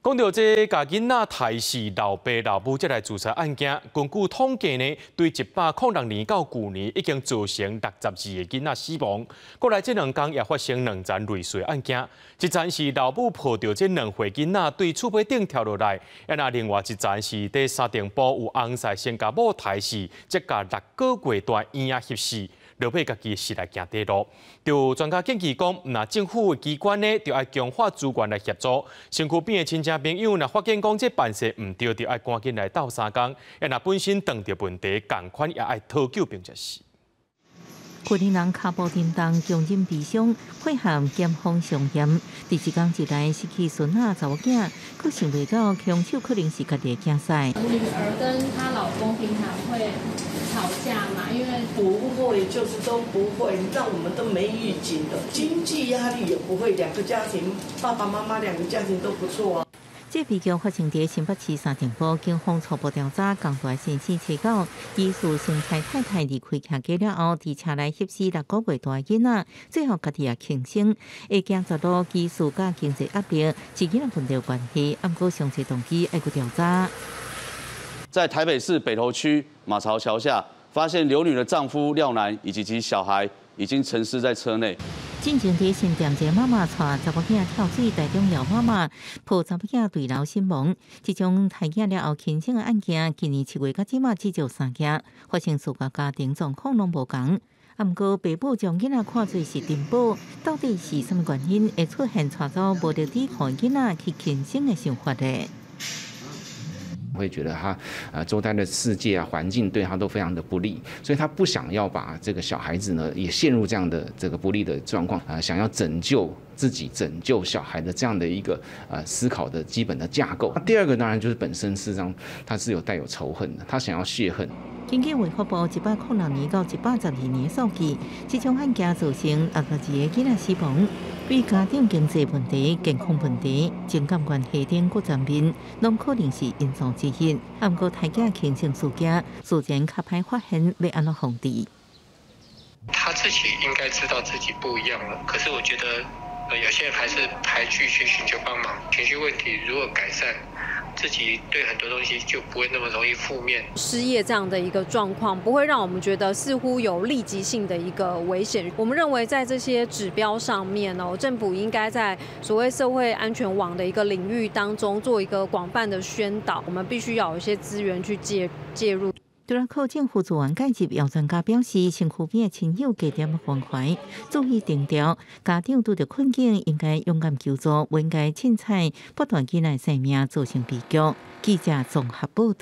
讲到这家囡仔害死老爸老母这类自杀案件，根据统计呢，对106年到去年已经造成62个囡仔死亡。过来这2天也发生2件类似案件，一件是老母抱着这2岁囡仔对厝尾顶跳落来，另外一件是在沙丁堡有翁婿先甲某害死，这甲6个月大婴仔翕死。落尾家己是来行地路，就专家建议讲，那政府机关呢，就要强化资源来协助。身躯边的亲戚朋友，若发现讲这办事唔对，就要赶紧来斗相共。若本身遇到问题，共款也要讨救并接是。群里人脚步震动，强忍悲伤，血含咸丰上嫌。第一天一来失去孙仔查某囝，佫想袂到凶手可能是家己的囝婿。女儿跟她老公平常会吵架嘛？因为不会，就是都不会，让我们都没预警的，经济压力也不会。2个家庭，爸爸妈妈2个家庭都不错啊。这事件发生在新北市沙丁堡，警方初步调查，共大先生查到，疑似先妻太太离开徛家了后，伫车内翕死6个月大囡仔，最后家己也轻生。会惊查到疑似甲经济压力、是囡仔问题有关系，不过详细动机要去调查。在台北市北投区马槽桥下，发现刘女的丈夫廖男以及其小孩已经沉尸在车内。进前伫新店一个妈妈带查某囝跳水，台中姚妈妈抱查某囝坠楼身亡。这种害囝了后轻生的案件，今年7月到即马至少3件，发生四个家庭状况拢无同。不过爸母将囡仔看作是珍宝，到底是什么原因会出现带走无得抵抗囡仔去轻生的想法呢？会觉得他周遭的世界啊环境对他都非常的不利，所以他不想要把这个小孩子呢也陷入这样的这个不利的状况想要拯救自己、拯救小孩的这样的一个思考的基本的架构。第二个当然就是本身事实上他是带有仇恨的，他想要泄恨。根据卫福部106年到112年的数据，这种案件造成62个囡仔死亡，对家庭经济问题、健康问题、情感关系等各层面，拢可能是因素之一。不过，太囝轻生事件自然较歹发现，要安怎防治？他自己应该知道自己不一样了，可是我觉得，有些人还是排拒去寻求帮忙。情绪问题如果改善，自己对很多东西就不会那么容易负面。失业这样的一个状况，不会让我们觉得似乎有立即性的一个危险。我们认为在这些指标上面政府应该在所谓社会安全网的一个领域当中做一个广泛的宣导。我们必须要有一些资源去介入。除了靠政府资源介入，有专家表示，身躯边的亲友加点关怀，注意定调。家长遇到困境，应该勇敢求助，不应该凊彩不断囡仔生命造成悲剧。记者综合报道。